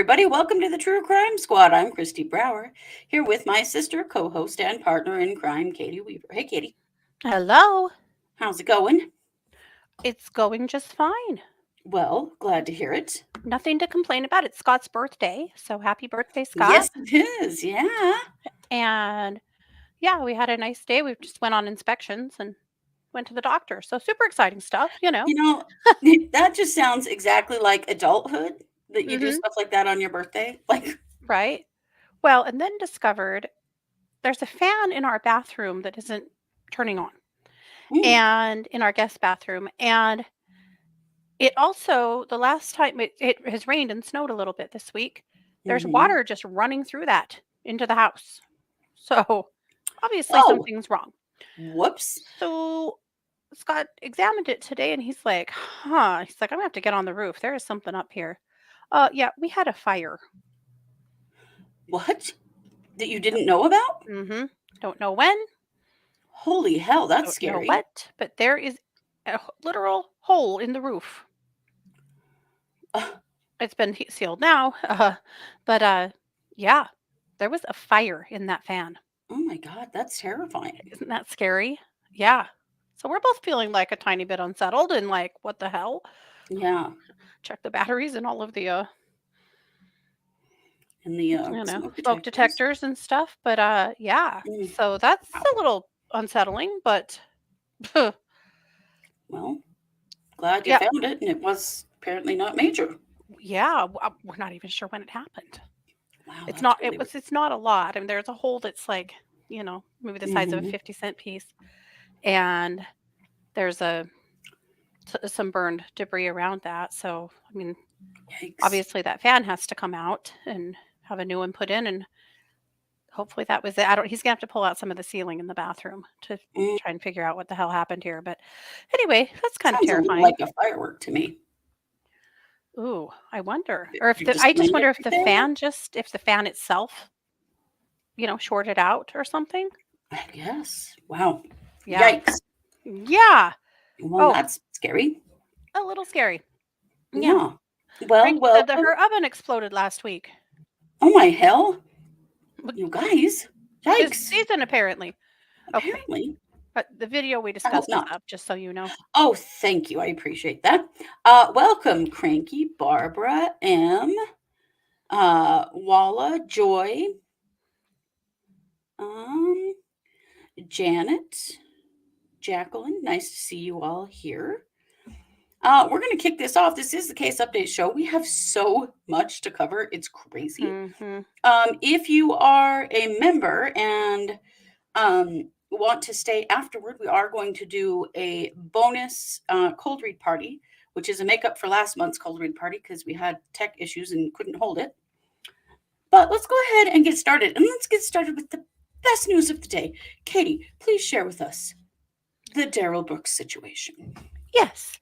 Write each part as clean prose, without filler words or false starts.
everybody. Welcome to the True Crime Squad. I'm Christy Brower, here with my sister, co host, and partner in crime, Katie Weaver. Hey, Katie. Hello. How's it going? It's going just fine. Well, glad to hear it. Nothing to complain about. It's Scott's birthday. So happy birthday, Scott. Yes, it is. Yeah. And yeah, we had a nice day. We just went on inspections and went to the doctor. So super exciting stuff. You know, that just sounds exactly like adulthood that you do Mhm. stuff like that on your birthday. Like, Right? Well, and then discovered there's a fan in our bathroom that isn't turning on. mm, And in our guest bathroom. And it also, the last time it has rained and snowed a little bit this week, there's hmm water just running through that into the house. So obviously oh, something's wrong. whoops. So Scott examined it today and he's like, huh. He's like, I'm gonna have to get on the roof. There is something up here. Yeah, we had a fire. What? That you Yep. didn't know about? Mm-hmm. Don't know when, Holy hell, that's don't know scary. what, but there is a literal hole in the roof. Uh, It's been sealed now. But yeah, there was a fire in that fan. oh my God, that's terrifying. Isn't that scary? Yeah. So we're both feeling like a tiny bit unsettled and like, what the hell? Yeah. Check the batteries and all of the And the smoke smoke detectors. detectors and stuff. But yeah. Mm, So that's wow. a little unsettling, but Well, glad you yeah, found it, and it was apparently not major. yeah, we're not even sure when it happened. Wow, It's that's not really. it's not a lot. I mean, there's a hole that's like, maybe the size of a Mm-hmm. 50-cent piece, and there's some burned debris around that. So, I mean, Yikes. obviously that fan has to come out and have a new one put in, and hopefully that was it. I don't He's gonna have to pull out some of the ceiling in the bathroom to Mm, try and figure out what the hell happened here. But anyway, that's kind of sounds a little terrifying. like a firework to me. Ooh, I wonder. Or if You're the just I just laying wonder if the everything. fan just if the fan itself, shorted out or something. I guess. Wow. Yeah. Yikes. Yeah. Well, Oh, that's scary. a little scary. Yeah. Yeah. Well, Frankie said that welcome. her oven exploded last week. Oh my hell, But you guys. tis the Yikes. season apparently. Okay. Apparently. But the video we I hope discussed is not. up, just so you know. Oh, thank you. I appreciate that. Welcome, Cranky, Barbara, M, Walla, Joy, um, Janet, Jacqueline. Nice to see you all here. We're going to kick this off. This is the Case Update Show. We have so much to cover. It's crazy. Mm-hmm. If you are a member and want to stay afterward, we are going to do a bonus cold read party, which is a makeup for last month's cold read party because we had tech issues and couldn't hold it. But let's go ahead and get started. And let's get started with the best news of the day. Katie, please share with us the Darrell Brooks situation. Yes.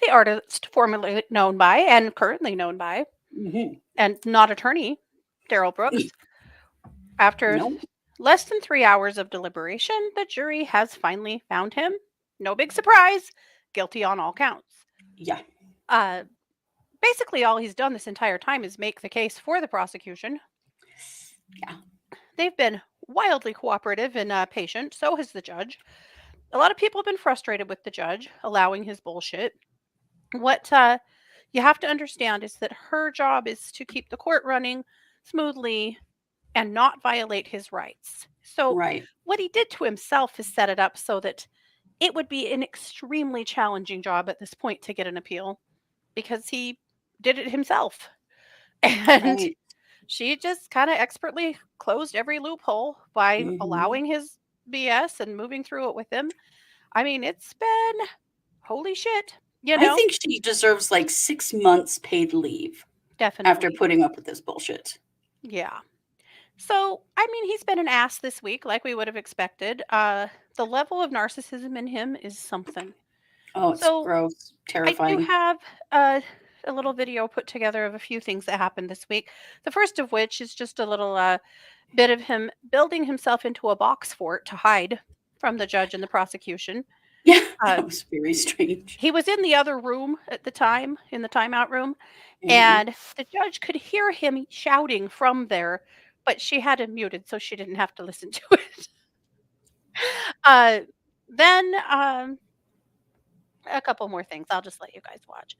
The artist formerly known by and currently known by Mm-hmm. and not attorney Darrell Brooks. After No. less than 3 hours of deliberation, the jury has finally found him. No big surprise, guilty on all counts. Yeah. Uh, Basically, all he's done this entire time is make the case for the prosecution. Yeah. They've been wildly cooperative and patient. So has the judge. A lot of people have been frustrated with the judge allowing his bullshit. What you have to understand is that her job is to keep the court running smoothly and not violate his rights. So, Right. what he did to himself is set it up so that it would be an extremely challenging job at this point to get an appeal because he did it himself. And Right. she just kind of expertly closed every loophole by Mm-hmm. allowing his BS and moving through it with him. I mean, it's been holy shit, I think she deserves like 6 months paid leave after definitely. putting up with this bullshit. Yeah. So, I mean, he's been an ass this week, like we would have expected. The level of narcissism in him is something. Oh, it's So, gross. I do Terrifying. have a little video put together of a few things that happened this week. The first of which is just a little bit of him building himself into a box fort to hide from the judge and the prosecution. Yeah, Uh, that was very strange. he was in the other room at the time, in the timeout room, Mhm. and the judge could hear him shouting from there, but she had him muted so she didn't have to listen to it. Uh, then a couple more things. I'll just let you guys watch.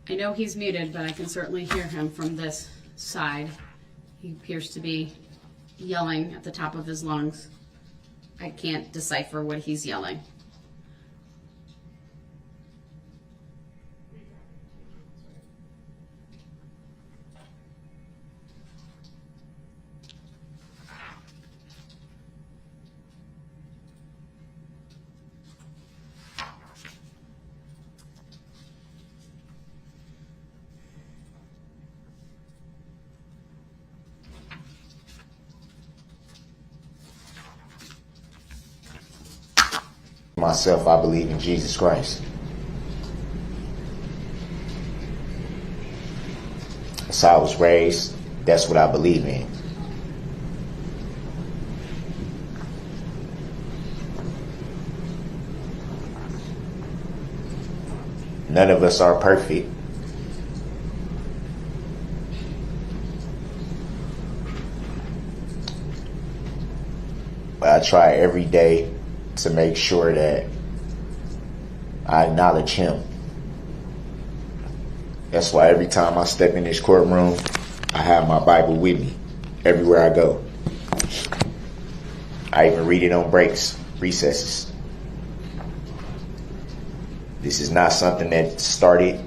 I know he's muted, but I can certainly hear him from this side. He appears to be yelling at the top of his lungs. I can't decipher what he's yelling. Myself, I believe in Jesus Christ. That's how I was raised. That's what I believe in. None of us are perfect. But I try every day to make sure that I acknowledge him. That's why every time I step in this courtroom, I have my Bible with me everywhere I go. I even read it on breaks, recesses. This is not something that started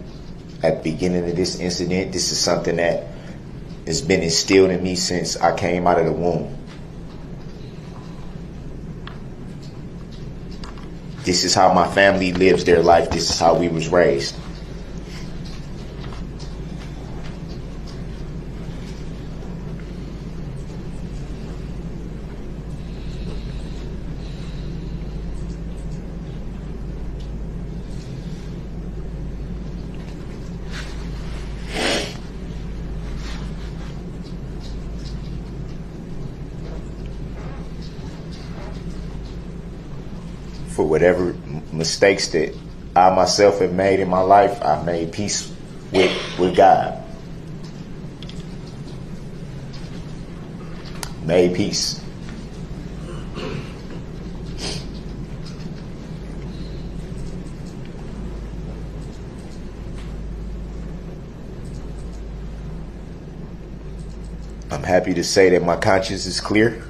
at the beginning of this incident. This is something that has been instilled in me since I came out of the womb. This is how my family lives their life. This is how we was raised. For whatever mistakes that I myself have made in my life, I've made peace with God. Made peace. I'm happy to say that my conscience is clear.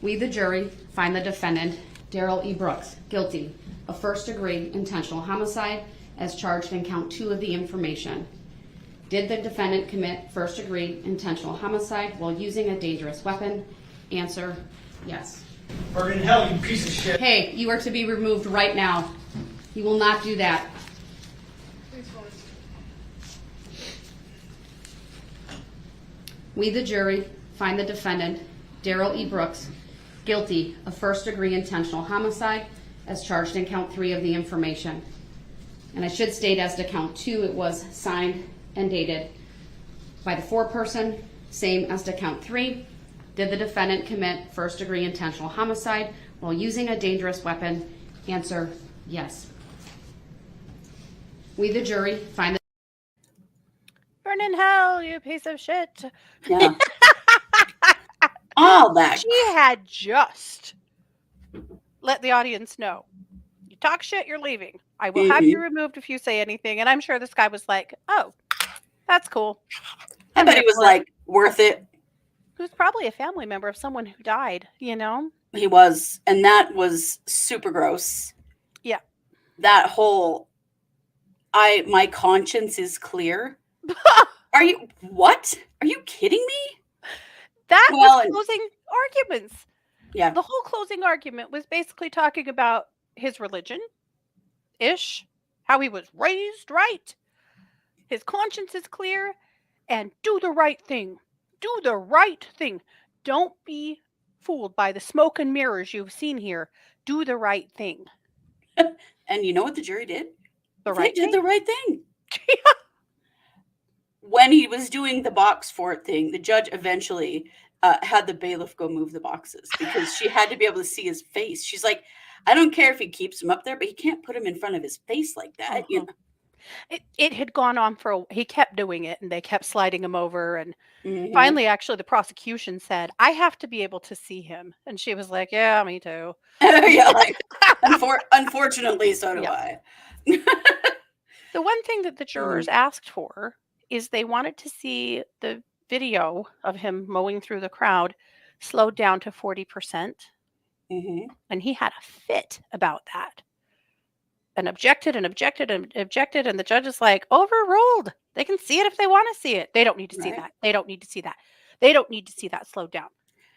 We, the jury, find the defendant, Darrell E. Brooks, guilty of first-degree intentional homicide as charged in count 2 of the information. Did the defendant commit first-degree intentional homicide while using a dangerous weapon? Answer, yes. Burn in hell, you piece of shit. Hey, you are to be removed right now. You will not do that. We, the jury, find the defendant, Darrell E. Brooks, guilty of first-degree intentional homicide as charged in count 3 of the information. And I should state as to count 2, it was signed and dated by the foreperson, same as to count 3. Did the defendant commit first-degree intentional homicide while using a dangerous weapon? Answer, yes. We, the jury, find the Burn in hell, you piece of shit. Yeah. All that. She had just let the audience know. You talk shit, you're leaving. I will have you removed if you say anything. And I'm sure this guy was like, oh, that's cool. I bet he was like, worth it. Who's probably a family member of someone who died, you know? He was. And that was super gross. Yeah. That whole, my conscience is clear. Are you, what? Are you kidding me? That Well, was closing arguments. Yeah. The whole closing argument was basically talking about his religion-ish, how he was raised right, his conscience is clear, and do the right thing. Do the right thing. Don't be fooled by the smoke and mirrors you've seen here. Do the right thing. And you know what the jury did? The They right did thing. the right thing. When he was doing the box fort thing, the judge eventually had the bailiff go move the boxes because she had to be able to see his face. She's like, I don't care if he keeps him up there, but he can't put him in front of his face like that. You know? It had gone on he kept doing it, and they kept sliding him over, and Mhm. finally, actually, the prosecution said, I have to be able to see him. And she was like, yeah, me too. Yeah, like, unfortunately, so do Yeah. I. The one thing that the jurors asked for is they wanted to see the video of him mowing through the crowd slowed down to 40%. Mhm. And he had a fit about that and objected and objected and objected. And the judge is like, overruled. They can see it if they want to see it. They don't need to see Right. that. They don't need to see that. They don't need to see that slowed down.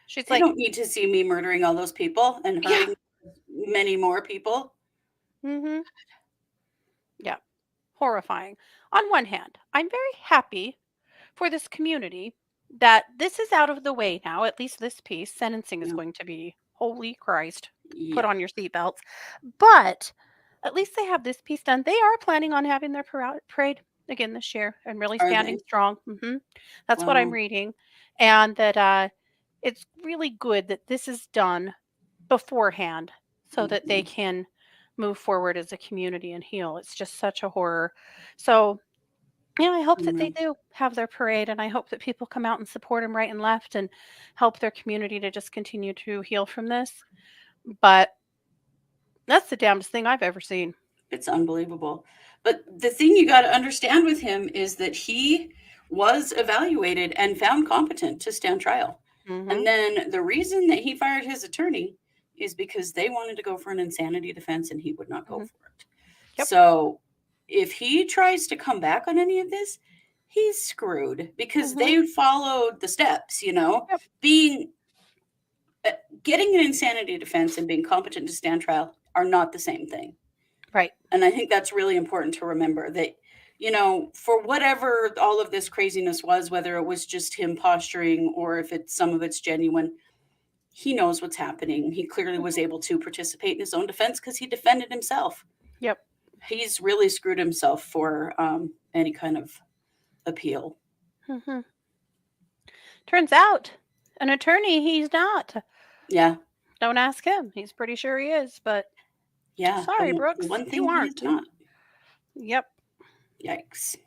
She's They like, don't need to see me murdering all those people and yeah. hurting many more people. Mm-hmm. Yeah. Horrifying. On one hand, I'm very happy for this community that this is out of the way now. At least this piece, sentencing is Yeah. going to be, holy Christ, Yeah. put on your seatbelts. But at least they have this piece done. They are planning on having their parade again this year and really Are standing they? strong. That's what I'm Wow. reading. And that it's really good that this is done beforehand so that they can move forward as a community and heal. It's just such a horror. So, yeah, I hope that they do have their parade, and I hope that people come out and support them right and left and help their community to just continue to heal from this. But that's the damnedest thing I've ever seen. It's unbelievable. But the thing you got to understand with him is that he was evaluated and found competent to stand trial. Mhm. And then the reason that he fired his attorney is because they wanted to go for an insanity defense and he would not go Mhm. for it. Yep. So if he tries to come back on any of this, he's screwed because Mhm. they followed the steps, you know, Yep. getting an insanity defense and being competent to stand trial are not the same thing. Right. And I think that's really important to remember that, you know, for whatever all of this craziness was, whether it was just him posturing or if it's some of it's genuine, he knows what's happening. He clearly was able to participate in his own defense because he defended himself. Yep. He's really screwed himself for any kind of appeal. Mhm. Turns out, an attorney he's not. Yeah. Don't ask him. He's pretty sure he is, but Yeah. sorry, The Brooks, one you thing he's aren't. not. Yep. Yikes.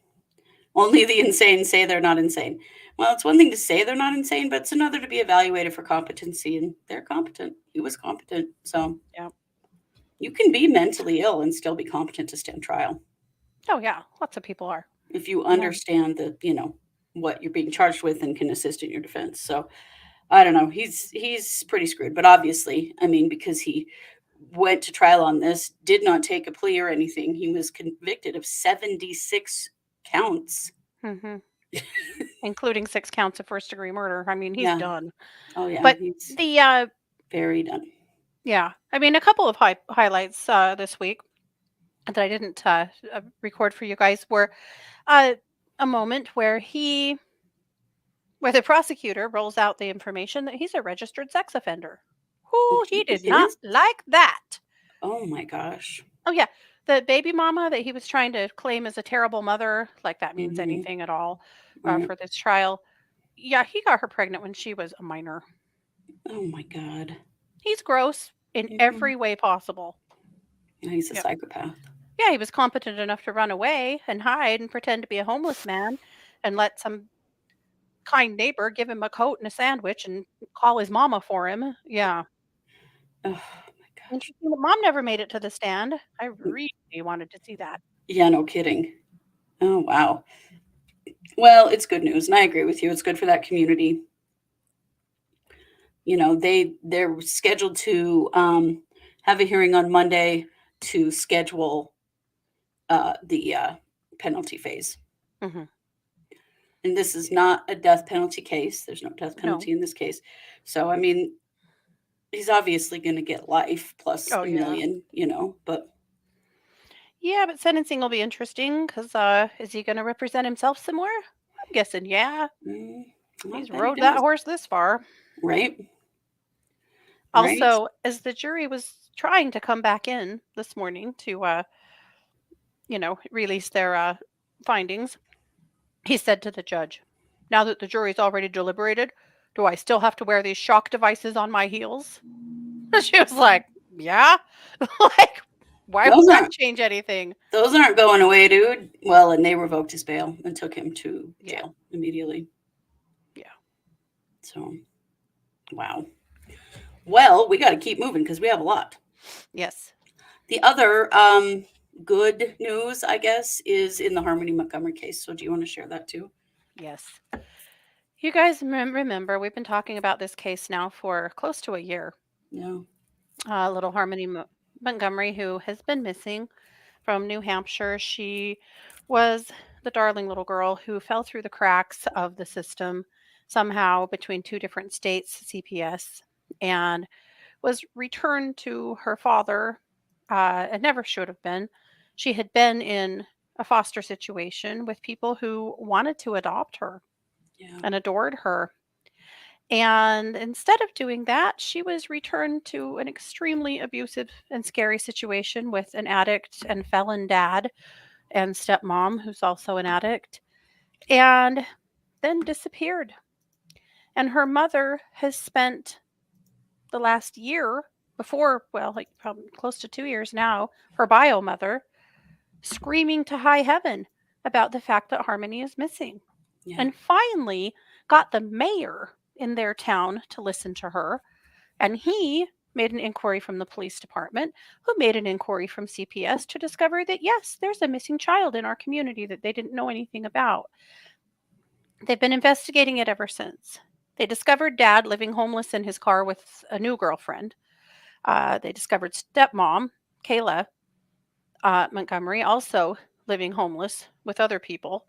Only the insane say they're not insane. Well, it's one thing to say they're not insane, but it's another to be evaluated for competency, and they're competent. He was competent. So Yeah. you can be mentally ill and still be competent to stand trial Oh yeah, lots of people are. if you understand the, you know, what you're being charged with and can assist in your defense. So I don't know. He's pretty screwed. But obviously, I mean, because he went to trial on this, did not take a plea or anything. He was convicted of 76 counts. Mm-hmm. Including 6 counts of first-degree murder. I mean, he's Yeah. done. Oh yeah, But he's the very done. yeah, I mean, a couple of highlights this week that I didn't record for you guys were a moment where the prosecutor rolls out the information that he's a registered sex offender. Who he did He not is? like that. Oh my gosh. Oh yeah, the baby mama that he was trying to claim as a terrible mother, like that means Mhm. anything at all Right. for this trial. Yeah, he got her pregnant when she was a minor. Oh my god. He's gross in Mhm. every way possible. He's a Yep. psychopath. Yeah, he was competent enough to run away and hide and pretend to be a homeless man and let some kind neighbor give him a coat and a sandwich and call his mama for him. Yeah. Oh my gosh. Interesting that mom never made it to the stand. I really wanted to see that. Yeah, no kidding. Oh wow. Well, it's good news, and I agree with you. It's good for that community. You know, they're scheduled to have a hearing on Monday to schedule the penalty phase. Mhm. And this is not a death penalty case. There's no death penalty in this case. So, I mean, he's obviously going to get life plus Oh, a yeah. million, you know, but Yeah, but sentencing will be interesting because is he going to represent himself some more? I'm guessing, yeah. I He's bet he rode that does, horse this far. right? Right? Also, as the jury was trying to come back in this morning to, release their findings, he said to the judge, "Now that the jury's already deliberated, do I still have to wear these shock devices on my heels?" She was like, "Yeah." Like, why would Those that aren't change anything? those aren't going away, dude. Well, and they revoked his bail and took him to Yeah. jail immediately. Yeah. So, wow. Well, we got to keep moving because we have a lot. Yes. The other good news, I guess, is in the Harmony Montgomery case. So, do you want to share that too? Yes. You guys remember, we've been talking about this case now for close to a year. No. Little Harmony Montgomery, who has been missing from New Hampshire. She was the darling little girl who fell through the cracks of the system somehow between two different states, CPS, and was returned to her father. It never should have been. She had been in a foster situation with people who wanted to adopt her Yeah. and adored her. And instead of doing that, she was returned to an extremely abusive and scary situation with an addict and felon dad and stepmom, who's also an addict, and then disappeared. And her mother has spent the last year before, well, like probably close to 2 years now, her bio mother screaming to high heaven about the fact that Harmony is missing. Yeah. And finally got the mayor in their town to listen to her. And he made an inquiry from the police department, who made an inquiry from CPS to discover that, yes, there's a missing child in our community that they didn't know anything about. They've been investigating it ever since. They discovered dad living homeless in his car with a new girlfriend. They discovered stepmom, Kayla Montgomery, also living homeless with other people.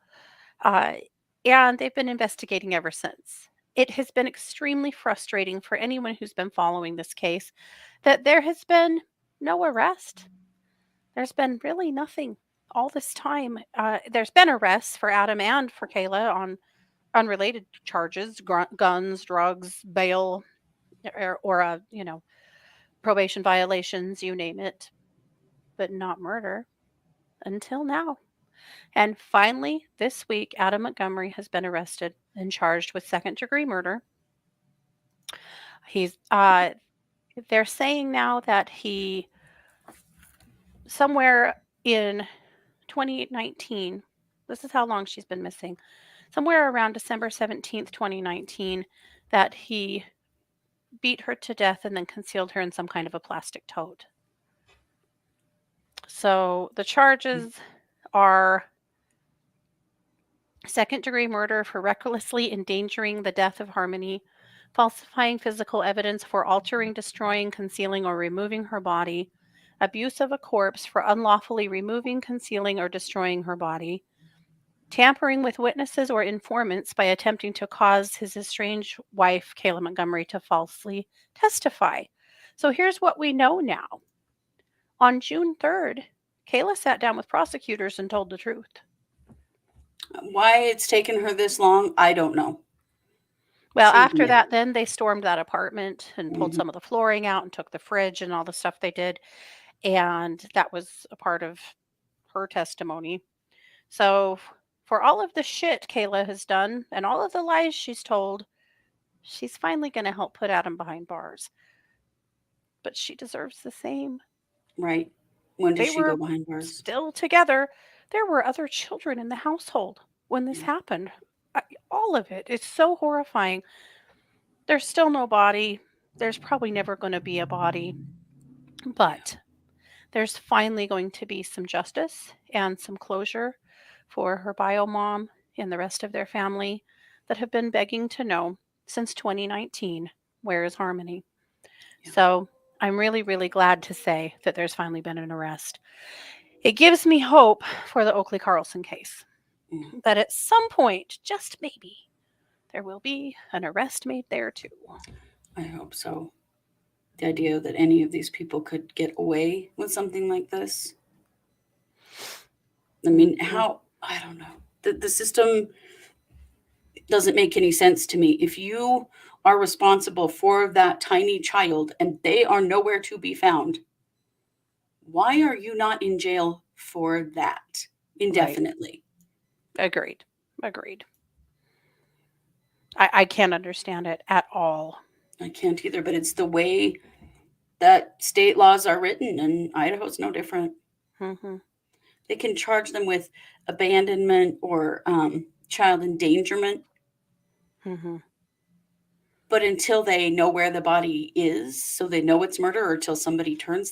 And they've been investigating ever since. It has been extremely frustrating for anyone who's been following this case that there has been no arrest. There's been really nothing all this time. There's been arrests for Adam and for Kayla on unrelated charges, guns, drugs, bail, or probation violations, you name it, but not murder until now. And finally, this week, Adam Montgomery has been arrested and charged with second-degree murder. He's they're saying now that he somewhere in 2019, this is how long she's been missing, somewhere around December 17th, 2019, that he beat her to death and then concealed her in some kind of a plastic tote. So the charges are second-degree murder for recklessly endangering the death of Harmony, falsifying physical evidence for altering, destroying, concealing, or removing her body, abuse of a corpse for unlawfully removing, concealing, or destroying her body, tampering with witnesses or informants by attempting to cause his estranged wife, Kayla Montgomery, to falsely testify. So here's what we know now. On June 3rd, Kayla sat down with prosecutors and told the truth. Why it's taken her this long, I don't know. Well, She's after mad. that, then they stormed that apartment and pulled Mhm. some of the flooring out and took the fridge and all the stuff they did. And that was a part of her testimony. So, for all of the shit Kayla has done and all of the lies she's told, she's finally going to help put Adam behind bars. But she deserves the same. Right. When They does she go were behind bars? still together. There were other children in the household when this Yeah. happened. All of it. It's so horrifying. There's still no body. There's probably never going to be a body. But there's finally going to be some justice and some closure for her bio mom and the rest of their family that have been begging to know since 2019, where is Harmony? Yeah. So I'm really, really glad to say that there's finally been an arrest. It gives me hope for the Oakley Carlson case, that at some point, just maybe, there will be an arrest made there too. I hope so. The idea that any of these people could get away with something like this. I mean, how? I don't know. The system doesn't make any sense to me. If you are responsible for that tiny child and they are nowhere to be found, why are you not in jail for that indefinitely? Agreed. I can't understand it at all. I can't either, but it's the way that state laws are written, and Idaho's no different. Mm-hmm. They can charge them with abandonment or child endangerment, Mm-hmm. but until they know where the body is, so they know it's murder, or until somebody turns,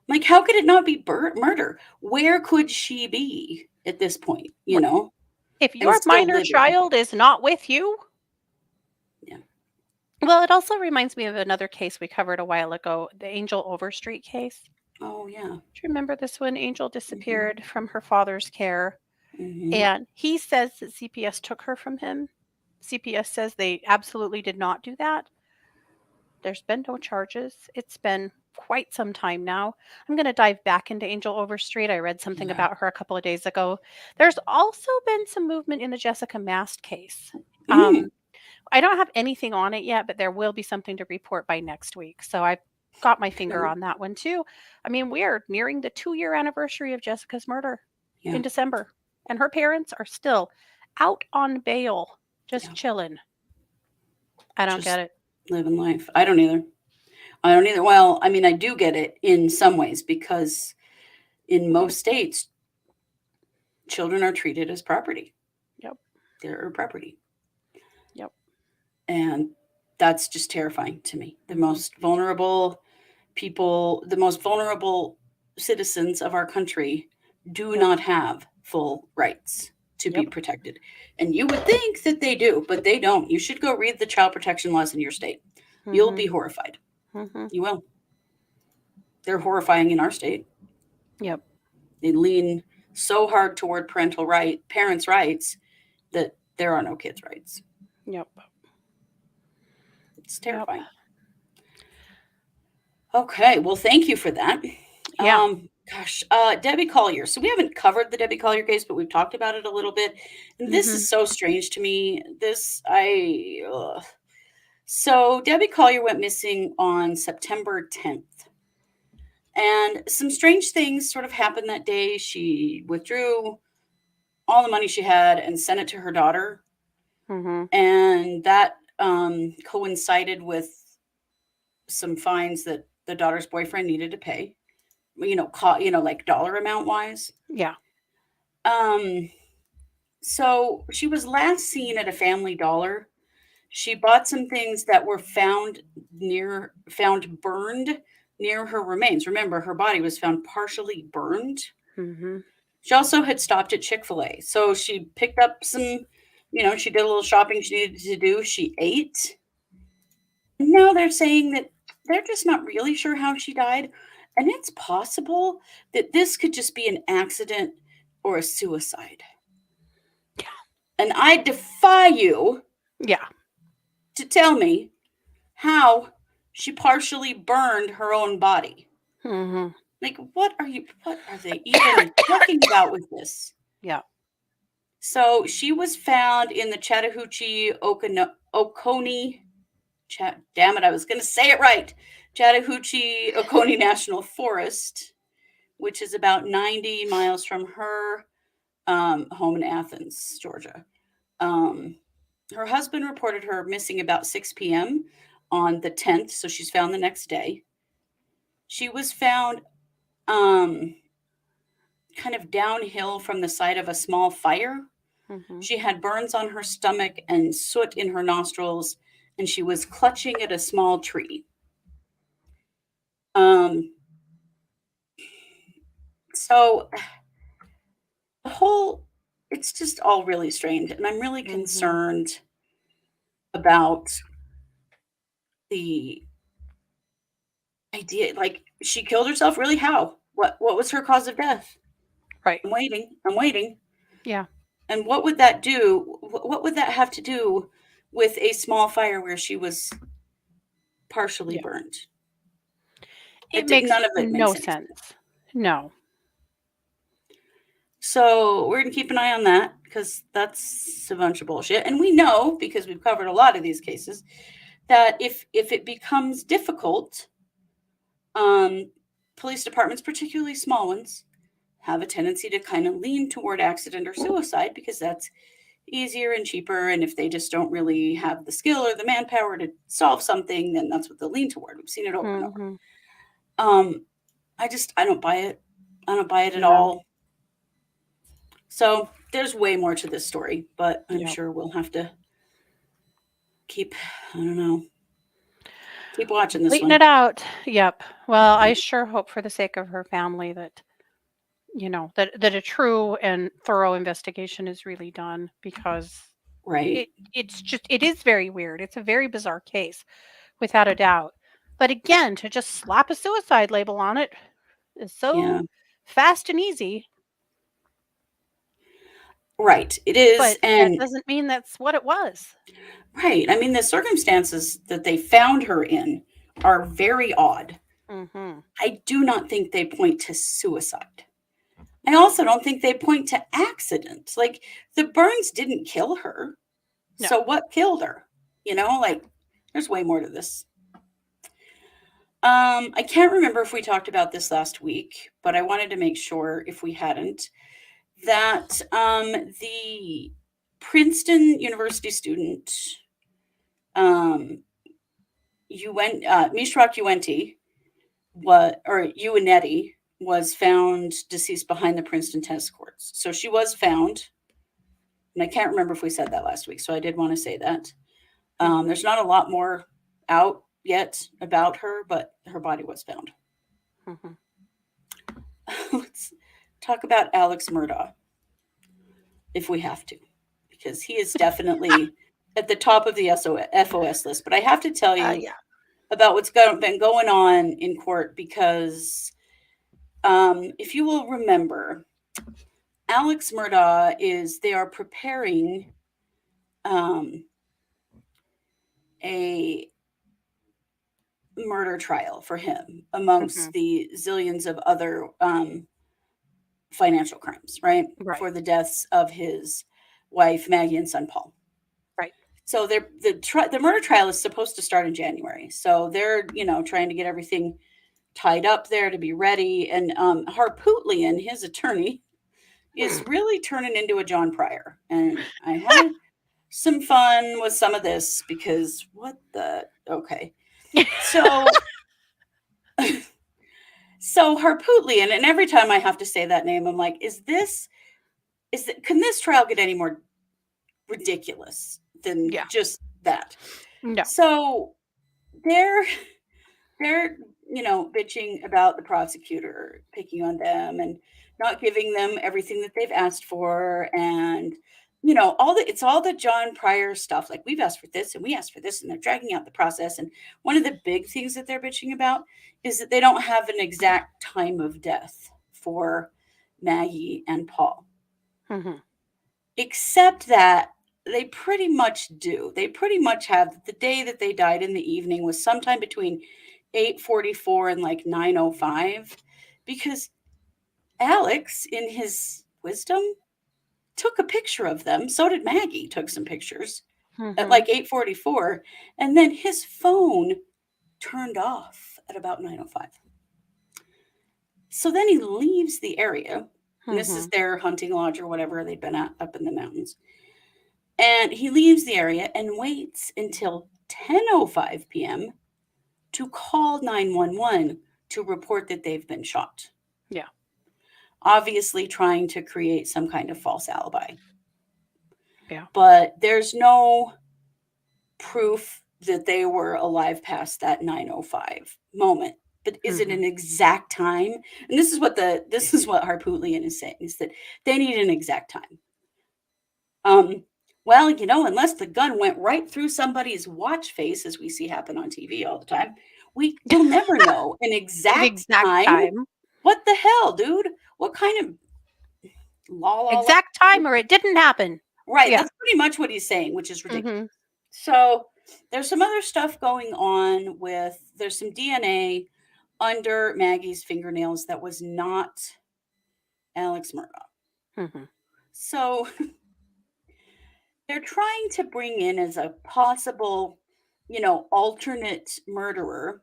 like, how could it not be murder? Where could she be at this point? You Right. know, If and your still minor living. child is not with you. Yeah. Well, it also reminds me of another case we covered a while ago, the Angel Overstreet case. Oh yeah. Do you remember this one? Angel disappeared from her father's care, Mhm. and he says that CPS took her from him. CPS says they absolutely did not do that. There's been no charges. It's been quite some time now. I'm going to dive back into Angel Overstreet. I read something Yeah. about her a couple of days ago. There's also been some movement in the Jessica Mast case. Mm. I don't have anything on it yet, but there will be something to report by next week. So I've got my finger Okay. on that one too. I mean, we are nearing the 2-year anniversary of Jessica's murder Yeah. in December, and her parents are still out on bail, just Yeah. chilling. I don't Just get it. living life. I don't either. Well, I mean, I do get it in some ways, because in most states, children are treated as property. Yep. They're property. Yep. And that's just terrifying to me. The Mhm. most vulnerable people, the most vulnerable citizens of our country do Yep. not have full rights to be Yep. protected. And you would think that they do, but they don't. You should go read the child protection laws in your state. You'll Mhm. be horrified. Mhm. You will. They're horrifying in our state. Yep. They lean so hard toward parents' rights, that there are no kids' rights. Yep. It's terrifying. Okay, well, thank you for that. Yeah. Debbie Collier. So we haven't covered the Debbie Collier case, but we've talked about it a little bit. And this Mhm. is so strange to me. So Debbie Collier went missing on September 10th. And some strange things sort of happened that day. She withdrew all the money she had and sent it to her daughter. Mhm. And that coincided with some fines that the daughter's boyfriend needed to pay, like dollar amount wise. Yeah. So she was last seen at a Family Dollar. She bought some things that were found burned near her remains. Remember, her body was found partially burned. Mhm. She also had stopped at Chick-fil-A. So she picked up some, she did a little shopping she needed to do. She ate. Now they're saying that they're just not really sure how she died. And it's possible that this could just be an accident or a suicide. Yeah. And I defy you Yeah. to tell me how she partially burned her own body. Mhm. Like, what are they even talking about with this? Yeah. So she was found in the Chattahoochee Oconee. Damn it, I was going to say it right. Chattahoochee Oconee National Forest, which is about 90 miles from her home in Athens, Georgia. Her husband reported her missing about 6 p.m. on the 10th, so she's found the next day. She was found kind of downhill from the site of a small fire. Mhm. She had burns on her stomach and soot in her nostrils, and she was clutching at a small tree. So it's just all really strange, and I'm really Mhm. concerned about the idea. Like, she killed herself. Really? How? What was her cause of death? Right. I'm waiting. Yeah. And what would that do? What would that have to do with a small fire where she was partially Yeah. burned? It makes None of it no makes any sense. sense. No. So we're going to keep an eye on that, because that's a bunch of bullshit. And we know, because we've covered a lot of these cases, that if it becomes difficult, police departments, particularly small ones, have a tendency to kind of lean toward accident or suicide because that's easier and cheaper. And if they just don't really have the skill or the manpower to solve something, then that's what they'll lean toward. We've seen it over and over. Mhm. I don't buy it. I don't buy it at No. all. So there's way more to this story, but I'm Yep. sure we'll have to keep, I don't know, keep watching this Waiting one. it out. Yep. Well, I sure hope for the sake of her family that, that a true and thorough investigation is really done, because Right. it is very weird. It's a very bizarre case, without a doubt. But again, to just slap a suicide label on it is so Yeah. fast and easy, Right. It is. but that And doesn't mean that's what it was. right. I mean, the circumstances that they found her in are very odd. Mm-hmm. I do not think they point to suicide. I also don't think they point to accident. Like, the burns didn't kill her. No. So what killed her? Like, there's way more to this. I can't remember if we talked about this last week, but I wanted to make sure, if we hadn't, that the Princeton University student, Misrach Ewunetie was found deceased behind the Princeton tennis courts. So she was found, and I can't remember if we said that last week, so I did want to say that. There's not a lot more out yet about her, but her body was found. Mm-hmm. Let's talk about Alex Murdaugh, if we have to, because he is definitely at the top of the FOS list. But I have to tell you about what's been going on in court, because if you will remember, Alex Murdaugh they are preparing a murder trial for him amongst the zillions of other financial crimes, right? For the deaths of his wife, Maggie, and son, Paul. Right. So the murder trial is supposed to start in January. So they're, trying to get everything tied up there to be ready. And Harpootlian, his attorney, is really turning into a John Pryor. And I had some fun with some of this, because okay. So Harpootlian, and every time I have to say that name, I'm like, can this trial get any more ridiculous than just that? No. So they're bitching about the prosecutor picking on them and not giving them everything that they've asked for, and it's all the John Pryor stuff. Like, we've asked for this and we asked for this, and they're dragging out the process. And one of the big things that they're bitching about is that they don't have an exact time of death for Maggie and Paul. Mm-hmm. Except that they pretty much do. They pretty much have the day that they died in the evening was sometime between 8:44 and like 9:05, because Alex, in his wisdom, took a picture of them. So did Maggie, took some pictures at like 8:44, and then his phone turned off at about 9:05. So then he leaves the area, and this is their hunting lodge or whatever they'd been at up in the mountains. And he leaves the area and waits until 10:05 p.m. to call 911 to report that they've been shot. Yeah. Obviously trying to create some kind of false alibi. Yeah. But there's no proof that they were alive past that 9:05 moment. But is it an exact time? And this is what Harpootlian is saying, is that they need an exact time. Well, unless the gun went right through somebody's watch face, as we see happen on TV all the time, we'll never know an exact time. What the hell, dude? What kind of exact time, or it didn't happen? Right. Yeah. That's pretty much what he's saying, which is ridiculous. So there's some other stuff going on there's some DNA under Maggie's fingernails that was not Alex Murdaugh. So they're trying to bring in as a possible alternate murderer,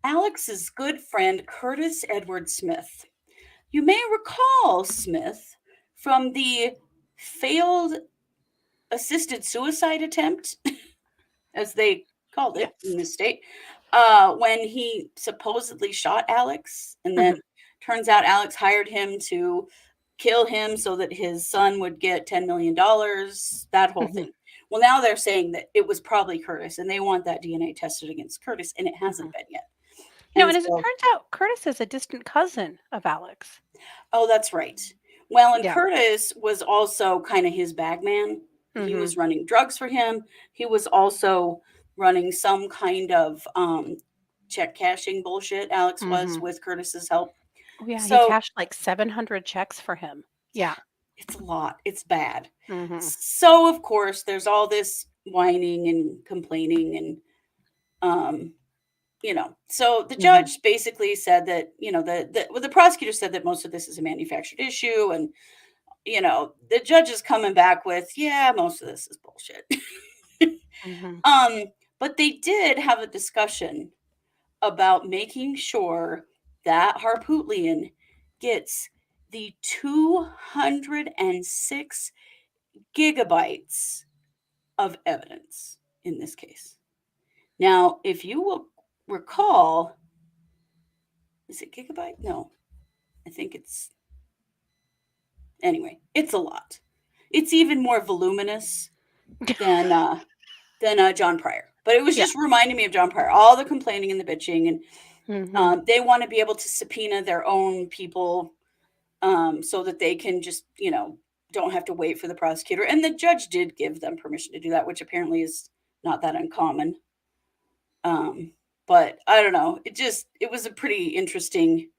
Alex's good friend Curtis Edward Smith. You may recall Smith from the failed assisted suicide attempt, as they called it in Yes. this state, when he supposedly shot Alex, and then Mhm. turns out Alex hired him to kill him so that his son would get $10 million, that whole Mhm. thing. Well, now they're saying that it was probably Curtis, and they want that DNA tested against Curtis, and it hasn't Mhm. been yet. And And as it so, turns out, Curtis is a distant cousin of Alex. oh, that's right. Well, and Yeah. Curtis was also kind of his bag man. He Mhm. was running drugs for him. He was also running some kind of check cashing bullshit. Alex was Mhm. with Curtis's help. Oh, yeah, he So cashed like 700 checks for him. Yeah. it's a lot. It's bad. Mhm. So of course, there's all this whining and complaining, and so the Mhm. judge basically said that the prosecutor said that most of this is a manufactured issue, and the judge is coming back with, yeah, most of this is bullshit. Mhm. um, but they did have a discussion about making sure that Harpootlian gets the 206 gigabytes of evidence in this case. Now, if you will recall, is it gigabyte? No, I think anyway, it's a lot. It's even more voluminous than John Pryor. But it was Yeah. just reminding me of John Pryor, all the complaining and the bitching, and Mhm. they want to be able to subpoena their own people, so that they can just don't have to wait for the prosecutor. And the judge did give them permission to do that, which apparently is not that uncommon. But I don't know. It was a pretty interesting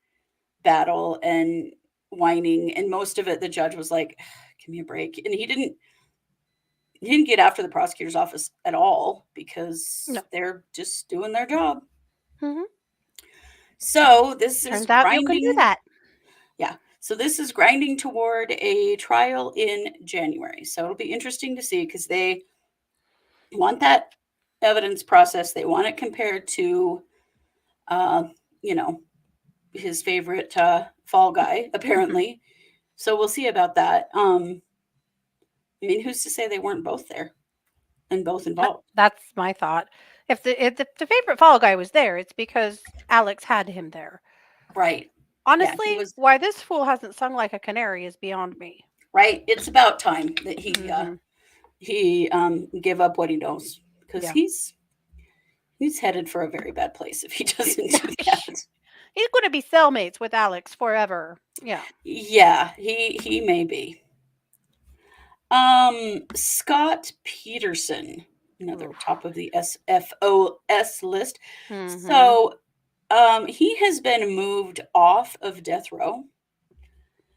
battle and whining, and most of it the judge was like, give me a break. And he didn't get after the prosecutor's office at all No. because they're just doing their job. Mhm. So this is Turns out you can do grinding. that. Yeah. So this is grinding toward a trial in January. So it'll be interesting to see, because they want that evidence process. They want it compared to, uh, you know, his favorite fall guy, Mhm. apparently. So we'll see about that. I mean, who's to say they weren't both there and both involved? That's my thought. If the favorite fall guy was there, it's because Alex had him there. Right. Yeah, he Honestly, was why this fool hasn't sung like a canary is beyond me. right. It's about time that Mhm. he give up what he knows, because Yeah. he's headed for a very bad place if he doesn't do that. He's going to be cellmates with Alex forever. Yeah. Yeah, he may be. Scott Peterson, another Oof. top of the SFOS list. Mhm. So, he has been moved off of death row.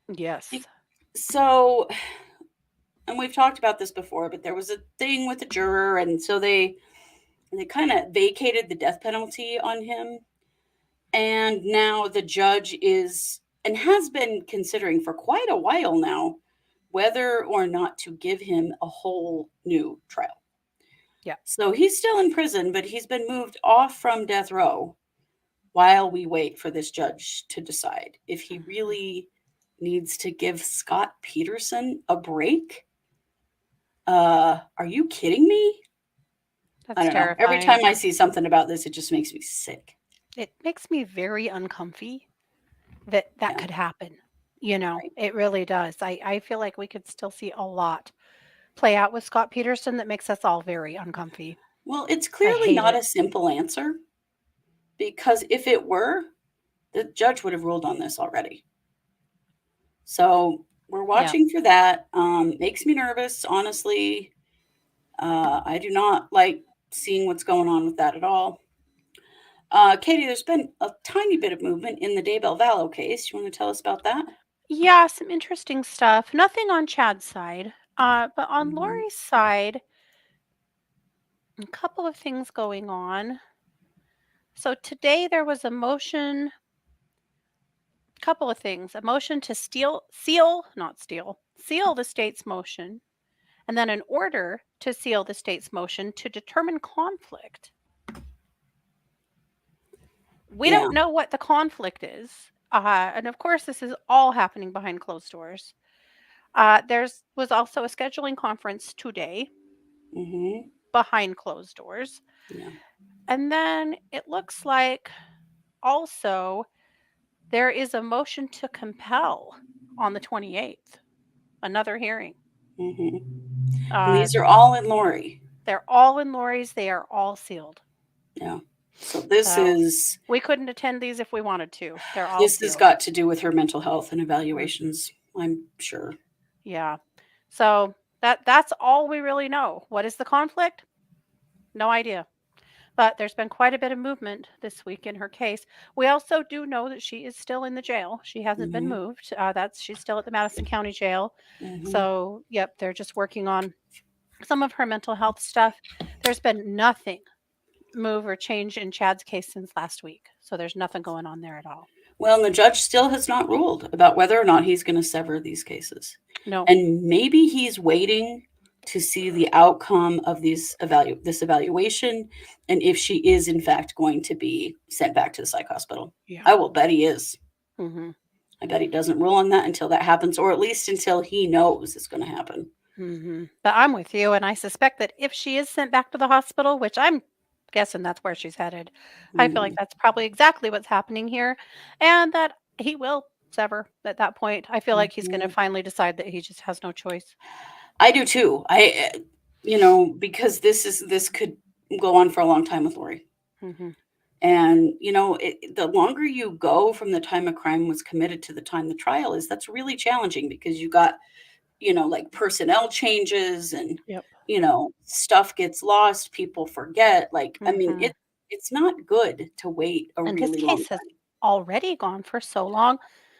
Yes. So, and we've talked about this before, but there was a thing with the juror, and so they kind of vacated the death penalty on him. And now the judge is and has been considering for quite a while now whether or not to give him a whole new trial. Yeah. So he's still in prison, but he's been moved off from death row while we wait for this judge to decide if he Mhm. really needs to give Scott Peterson a break. Are you kidding me? I That's don't know. Every terrifying. time I see something about this, it just makes me sick. It makes me very uncomfy that Yeah, could happen. right. It really does. I feel like we could still see a lot play out with Scott Peterson that makes us all very uncomfy. Well, it's I clearly hate not it. a simple answer, because if it were, the judge would have ruled on this already. So we're Yeah. watching for that. Makes me nervous, honestly. I do not like seeing what's going on with that at all. Katie, there's been a tiny bit of movement in the Daybell Vallow case. You want to tell us about that? Yeah, some interesting stuff. Nothing on Chad's side. But on Mhm. Lori's side, a couple of things going on. So today there was a motion, couple of things. A motion to seal the state's motion. and then an order to seal the state's motion to determine conflict. We Yeah. don't know what the conflict is. And of course, this is all happening behind closed doors. Was also a scheduling conference today Mm-hmm. behind closed doors. Yeah. And then it looks like also there is a motion to compel on the 28th, another hearing. Mm-hmm. And Uh, these are all in Lori. they're all in Lori's. They are all sealed. Yeah. So this So is we couldn't attend these if we wanted to. They're all this has sealed. got to do with her mental health and evaluations, I'm sure. Yeah. So that's all we really know. What is the conflict? No idea. But there's been quite a bit of movement this week in her case. We also do know that she is still in the jail. She hasn't been Mhm. moved. She's still at the Madison County Jail. Mhm. So, yep, they're just working on some of her mental health stuff. There's been nothing move or change in Chad's case since last week. So there's nothing going on there at all. Well, and the judge still has not ruled about whether or not he's going to sever these cases. No. And maybe he's waiting to see the outcome of this evaluation and if she is in fact going to be sent back to the psych hospital. Yeah. I will bet he is. Mm-hmm. I bet he doesn't rule on that until that happens, or at least until he knows it's going to happen. Mm-hmm. But I'm with you, and I suspect that if she is sent back to the hospital, which I'm guessing that's where she's headed, I feel like that's probably exactly what's happening here, and that he will sever at that point. I feel like he's going to finally decide that he just has no choice. I do too. Because this could go on for a long time with Lori. Mm-hmm. And, the longer you go from the time a crime was committed to the time the trial is, that's really challenging because you got, like personnel changes and, Yep. stuff gets lost, people forget. Like, I mean, Mhm. it's not good to wait a And this really long case has time. already gone for so long.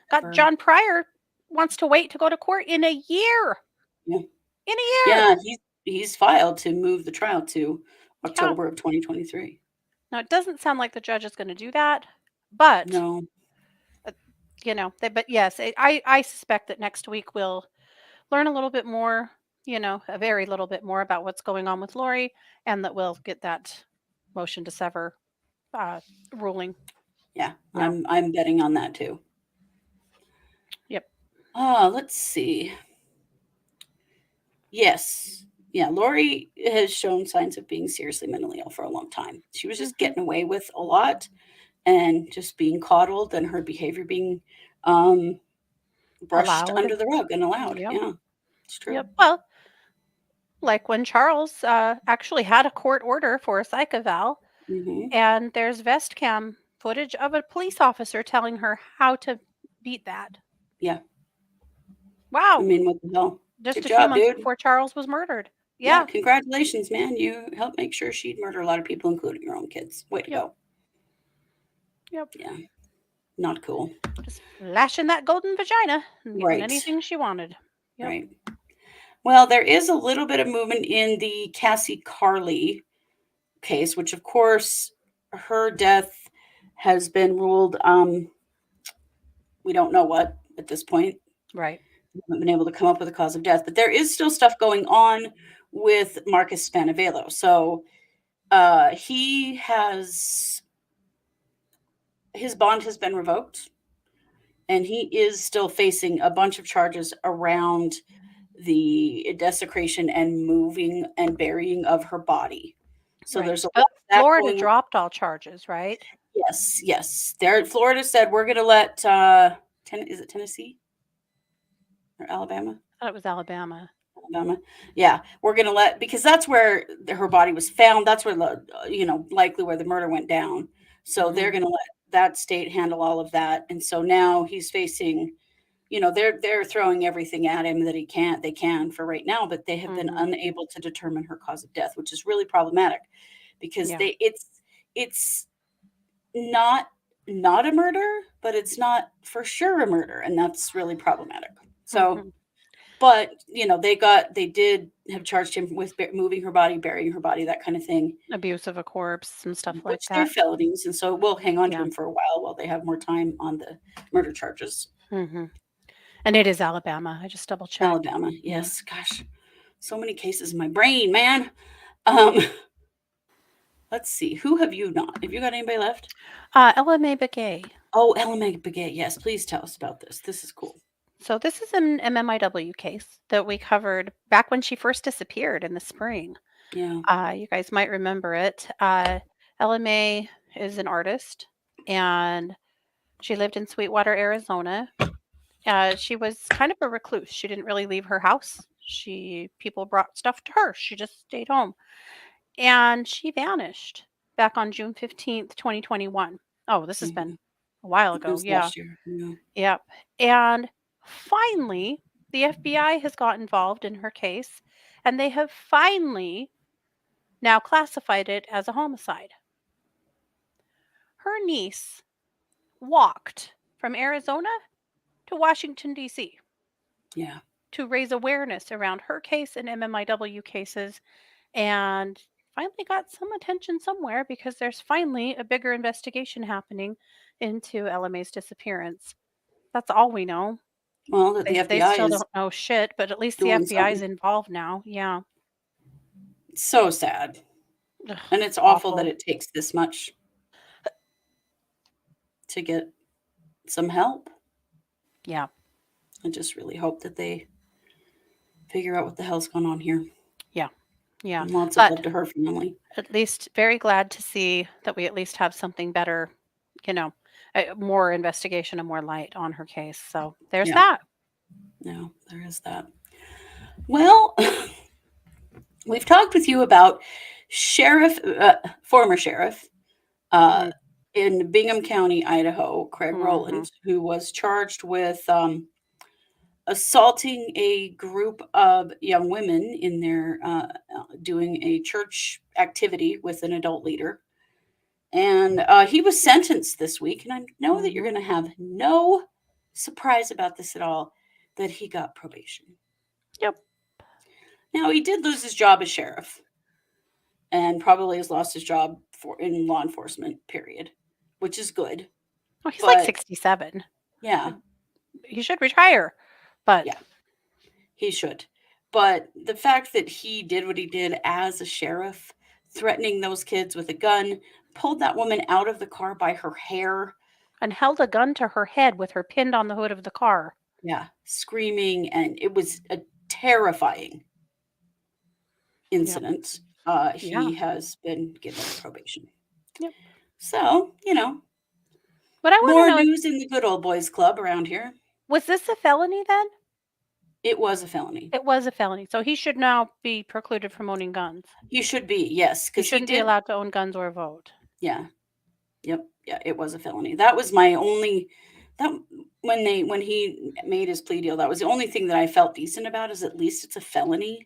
For- Got John Pryor wants to wait to go to court in a year. Yeah. In a year. Yeah, he's filed to move the trial to October of 2023. Now it doesn't sound like the judge is going to do that, but No. But yes, I suspect that next week we'll learn a little bit more, a very little bit more about what's going on with Lori, and that we'll get that motion to sever ruling. Yeah, Yeah. I'm betting on that too. Yep. Let's see. Yes. Yeah, Lori has shown signs of being seriously mentally ill for a long time. She was just getting away with a lot and just being coddled, and her behavior being brushed Allowed. under the rug and allowed. Yep. Yeah, it's true. Yep. Well, like when Charles actually had a court order for a psych eval, Mhm. and there's vest cam footage of a police officer telling her how to beat that. Yeah. Wow. I mean, what the hell? Just Good a job, few months dude. before Charles was murdered. Yeah, Yeah. congratulations, man. You helped make sure she'd murder a lot of people, including your own kids. Way to Yep. go. Yep. Yeah. Not cool. Just lashing that golden vagina and getting Right. anything she wanted. Yep. Right. Well, there is a little bit of movement in the Cassie Carley case, which of course her death has been ruled we don't know what at this point. Right. We haven't been able to come up with a cause of death, but there is still stuff going on with Marcus Spanevelo. So his bond has been revoked, and he is still facing a bunch of charges around the desecration and moving and burying of her body. So Right. there's a But lot of that Florida going on. dropped all charges, right? Yes. There, Florida said we're going to let is it Tennessee or Alabama? I thought it was Alabama. Alabama. Yeah, we're going to let, because that's where her body was found. That's where likely where the murder went down. So they're going to let that state handle all of that. And so now he's facing, they're throwing everything at him that they can for right now, but they have been unable to determine her cause of death, which is really problematic because it's not a murder, but it's not for sure a murder, and that's really problematic. So but they did have charged him with moving her body, burying her body, that kind of thing, Abuse of a corpse and stuff like which they're that. felonies, and so we'll hang on to Yeah. him for a while they have more time on the murder charges. And it is Alabama. I just double checked. Alabama, yes. Gosh, So many cases in my brain, man. Um, let's see. Who have you not? Have you got anybody left? LMA Begay. Oh, Ella Baguette. Yes, please tell us about this. This is cool. So this is an MMIW case that we covered back when she first disappeared in the spring. Yeah. You guys might remember it. LMA is an artist, and she lived in Sweetwater, Arizona. She was kind of a recluse. She didn't really leave her house. People brought stuff to her. She just stayed home. And she vanished back on June 15th, 2021. Oh, this has been a while It ago. was Yeah. last year. Yeah. Yep. And finally, the FBI has got involved in her case, and they have finally now classified it as a homicide. Her niece walked from Arizona to Washington, D.C. Yeah. to raise awareness around her case and MMIW cases, and finally got some attention somewhere because there's finally a bigger investigation happening into LMA's disappearance. That's all we know. Well, that the They FBI still is don't know shit, but at least the doing FBI is something. involved now. Yeah. So sad. Ugh, And it's awful that awful. it takes this much to get some help. Yeah. I just really hope that they figure out what the hell's going on here. Yeah. Yeah. And lots of But love to her family. at least very glad to see that we at least have something better, more investigation and more light on her case. So there's Yeah. that. No, there is that. Well, we've talked with you about former sheriff in Bingham County, Idaho, Craig Rowland, who was charged with assaulting a group of young women in their doing a church activity with an adult leader. And he was sentenced this week. And I know that you're going to have no surprise about this at all, that he got probation. Yep. Now, he did lose his job as sheriff and probably has lost his job in law enforcement, period, which is good. Oh, he's like 67. Yeah. He should retire. But yeah, he should. But the fact that he did what he did as a sheriff, threatening those kids with a gun, pulled that woman out of the car by her hair, and held a gun to her head with her pinned on the hood of the car. Yeah, screaming, and it was a terrifying incident. Yep. He has been given probation. Yep. So, but I more news in the good old boys club around here. Was this a felony then? It was a felony. It was a felony. So he should now be precluded from owning guns. He should be, yes. He shouldn't be allowed to own guns or vote. Yeah. Yep. Yeah, it was a felony. That was my only... when he made his plea deal, that was the only thing that I felt decent about, is at least it's a felony.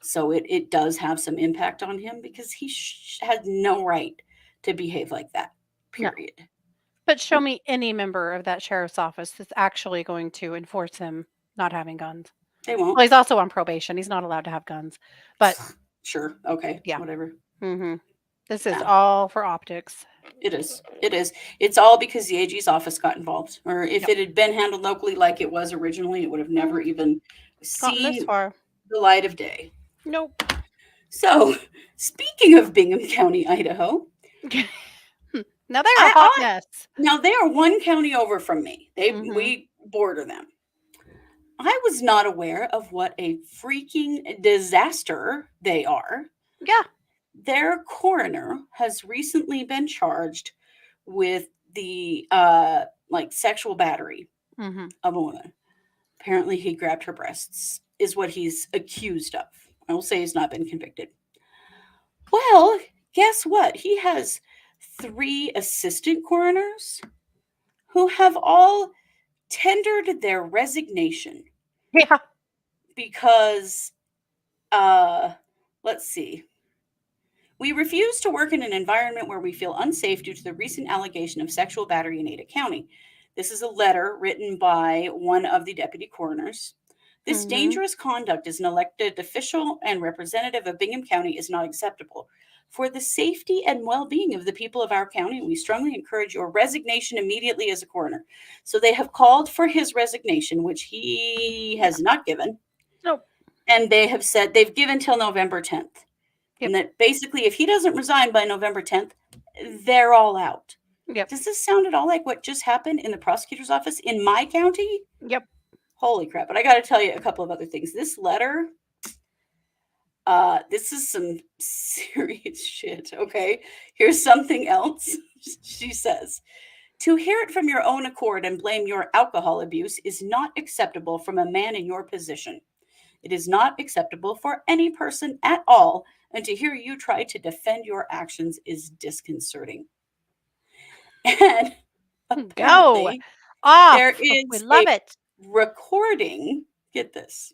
So it does have some impact on him, because he had no right to behave like that, period. No. But show me any member of that sheriff's office that's actually going to enforce him not having guns. They won't. Well, he's also on probation. He's not allowed to have guns. But sure. Okay. Yeah. Whatever. Mm-hmm. This is all for optics. It is. It's all because the AG's office got involved. Or if it had been handled locally like it was originally, it would have never even seen the light of day. Nope. So, speaking of Bingham County, Idaho. Now they are a hot mess. Now they are one county over from me. We border them. I was not aware of what a freaking disaster they are. Yeah. Their coroner has recently been charged with the sexual battery of a woman. Apparently he grabbed her breasts, is what he's accused of. I will say he's not been convicted. Well, guess what? He has 3 assistant coroners who have all tendered their resignation. Yeah. Because, let's see. We refuse to work in an environment where we feel unsafe due to the recent allegation of sexual battery in Ada County. This is a letter written by one of the deputy coroners. This dangerous conduct as an elected official and representative of Bingham County is not acceptable. For the safety and well-being of the people of our county, we strongly encourage your resignation immediately as a coroner. So they have called for his resignation, which he has not given. Nope. And they have said they've given till November 10th. Yep. And that basically, if he doesn't resign by November 10th, they're all out. Yep. Does this sound at all like what just happened in the prosecutor's office in my county? Yep. Holy crap. But I got to tell you a couple of other things. This letter, this is some serious shit. Okay. Here's something else. She says, to hear it from your own accord and blame your alcohol abuse is not acceptable from a man in your position. It is not acceptable for any person at all, and to hear you try to defend your actions is disconcerting. And Go apparently, off. there We is love a it. recording. Get this.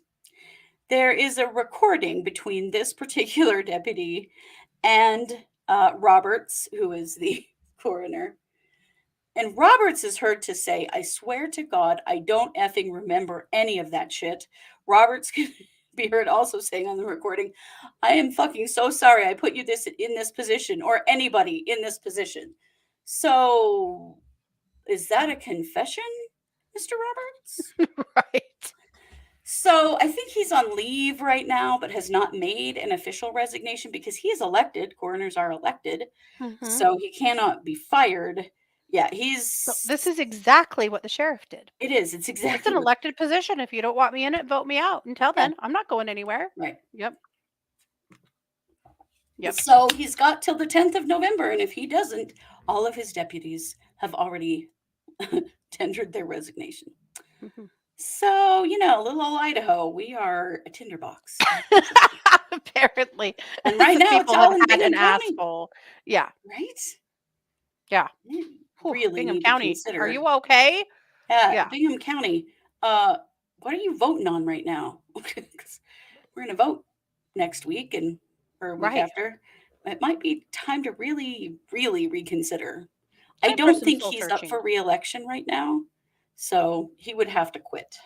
There is a recording between this particular deputy and Roberts, who is the coroner. And Roberts is heard to say, I swear to God, I don't effing remember any of that shit. Roberts can be heard also saying on the recording, I am fucking so sorry I put you in this position, or anybody in this position. So is that a confession, Mr. Roberts? Right. So I think he's on leave right now, but has not made an official resignation because he is elected. Coroners are elected. Mhm. So he cannot be fired. Yeah, So this is exactly what the sheriff did. It is. It's It's exactly an elected position. If you don't want me in it, vote me out. Until then, I'm not going anywhere. right. Yep. Yep. So he's got till the 10th of November, and if he doesn't, all of his deputies have already tendered their resignation. Mhm. So, little old Idaho, we are a tinderbox. Apparently. And right Some now, it's people all have in had Bingham an County. asshole. Yeah. Right? Yeah. You Whew, really Bingham need County. to consider. Are you okay? Yeah. Bingham County. What are you voting on right now? 'Cause we're going to vote next week or a week Right. after. It might be time to really, really reconsider. I Time for don't some think soul he's up searching. for re-election right now, so he would have to quit.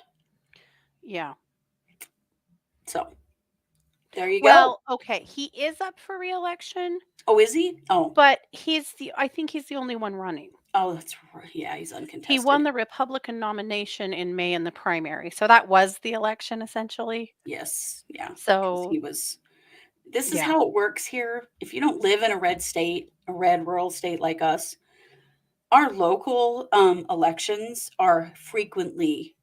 Yeah. So there you go. Well, okay. He is up for re-election, Oh, is he? Oh, but I think he's the only one running. oh, that's right. Yeah, he's uncontested. He won the Republican nomination in May in the primary. So that was the election essentially. Yes, yeah. 'Cause So he was. This is yeah. how it works here. If you don't live in a red state, a red rural state like us, our local elections are frequently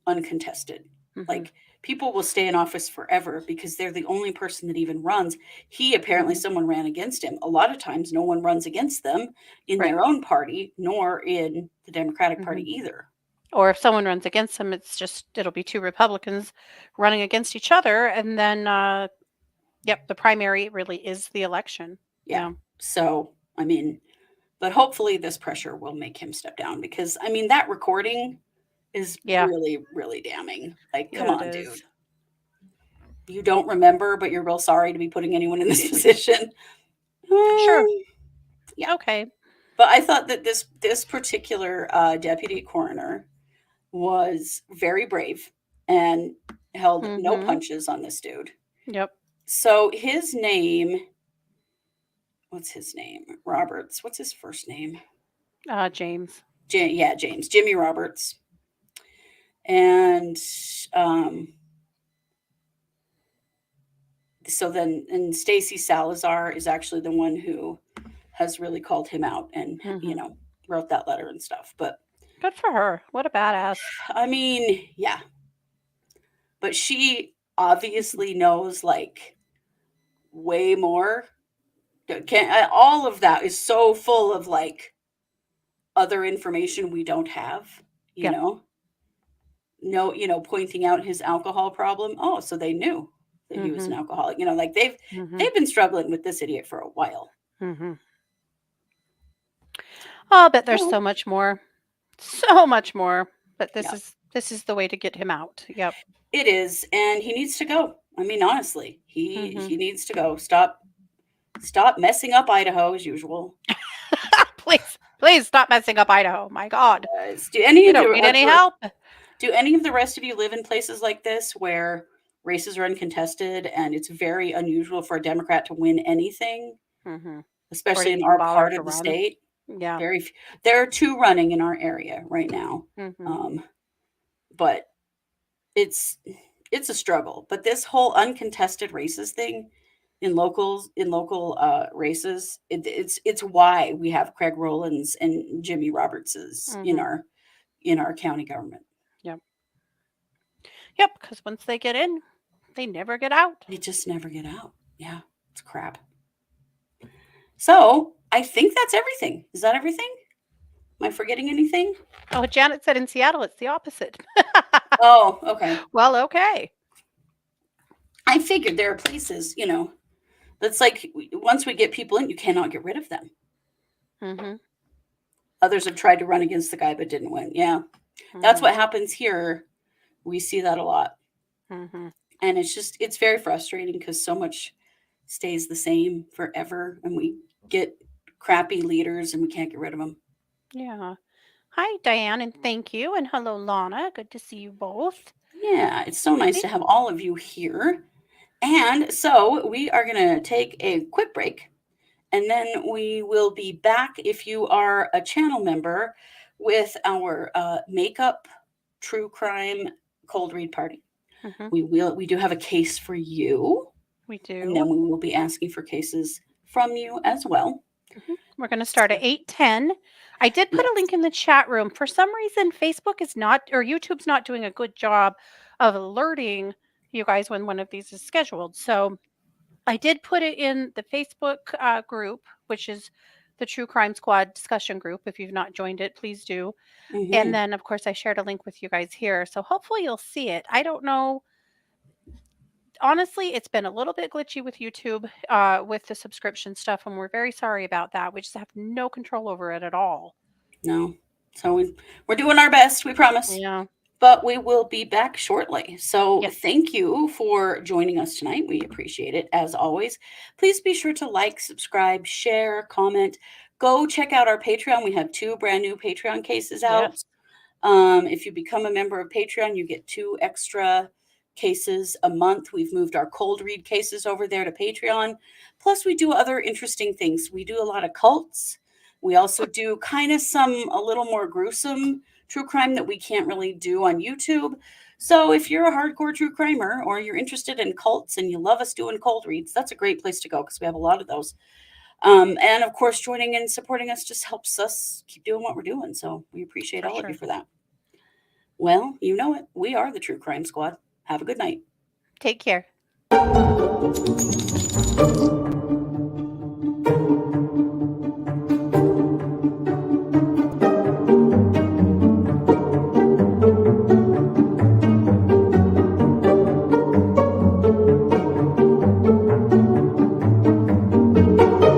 uncontested. Mhm. Like people will stay in office forever because they're the only person that even runs. He apparently Mhm. someone ran against him. A lot of times no one runs against them in Right. their own party nor in the Democratic Party Mhm. either. Or if someone runs against him, it'll be two Republicans running against each other, and then yep, the primary really is the election. Yeah. Yeah. So, I mean, but hopefully this pressure will make him step down because I mean that recording is Yeah. really, really damning. Like, come Yeah, on, it dude. is. You don't remember, but you're real sorry to be putting anyone in this position. Sure. Yeah. Okay. But I thought that this particular deputy coroner was very brave and held no Mhm. punches on this dude. Yep. So his name, what's his name? Roberts. What's his first name? James. James. Jimmy Roberts. And so then, and Stacy Salazar is actually the one who has really called him out and, Mhm. wrote that letter and stuff. But Good for her. What a badass. I mean, yeah. But she obviously knows like way more. All of that is so full of like other information we don't have, you Yeah. know? No, pointing out his alcohol problem. Oh, so they knew that he was an Mhm. alcoholic. Like they've Mhm. been struggling with this idiot for a while. Mhm. Oh, but there's Well, so much more. So much more. But yeah, this is the way to get him out. Yep. it is, and he needs to go. I mean, honestly, he Mhm. needs to go. Stop messing up Idaho as usual. Please stop messing up Idaho. My God. Do any We of don't you need any help. Do any of the rest of you live in places like this where races are uncontested and it's very unusual for a Democrat to win anything, Mhm. Or especially to in even our bother part to of the run. state? Yeah. There are two running in our area right now, Mhm. but it's it's a struggle. But this whole uncontested races thing in local races, it's why we have Craig Rowlands and Jimmy Robertses in our county government. Yep. Yep. Because once they get in, they never get out. They just never get out. Yeah, it's crap. So I think that's everything. Is that everything? Am I forgetting anything? Oh, Janet said in Seattle, it's the opposite. Oh, okay. Well, okay. I figured there are places, that's like once we get people in, you cannot get rid of them. Mm-hmm. Others have tried to run against the guy but didn't win. Yeah. That's what happens here. We see that a lot. Mm-hmm. And it's very frustrating because so much stays the same forever and we get crappy leaders and we can't get rid of them. Yeah. Hi, Diane, and thank you. And hello, Lana. Good to see you both. Yeah, it's so nice to have all of you here. And so we are going to take a quick break and then we will be back if you are a channel member with our makeup true crime cold read party. We do have a case for you. We do. And then we will be asking for cases from you as well. We're going to start at 8:10. I did put a link in the chat room. For some reason, Facebook is not, or YouTube's not doing a good job of alerting you guys when one of these is scheduled. So I did put it in the Facebook group, which is the True Crime Squad discussion group. If you've not joined it, please do. And then, of course, I shared a link with you guys here. So hopefully you'll see it. I don't know. Honestly, it's been a little bit glitchy with YouTube with the subscription stuff, and we're very sorry about that. We just have no control over it at all. No. So we're doing our best, we promise. Yeah. But we will be back shortly. So Yes. thank you for joining us tonight. We appreciate it, as always. Please be sure to like, subscribe, share, comment. Go check out our Patreon. We have 2 brand new Patreon cases out. Yes. If you become a member of Patreon, you get 2 extra cases a month. We've moved our cold read cases over there to Patreon. Plus, we do other interesting things. We do a lot of cults. We also do kind of a little more gruesome true crime that we can't really do on YouTube. So if you're a hardcore true crimer or you're interested in cults and you love us doing cold reads, that's a great place to go because we have a lot of those. And of course, joining and supporting us just helps us keep doing what we're doing. So we appreciate all of you for that. Well, you know it. We are the True Crime Squad. Have a good night. Take care.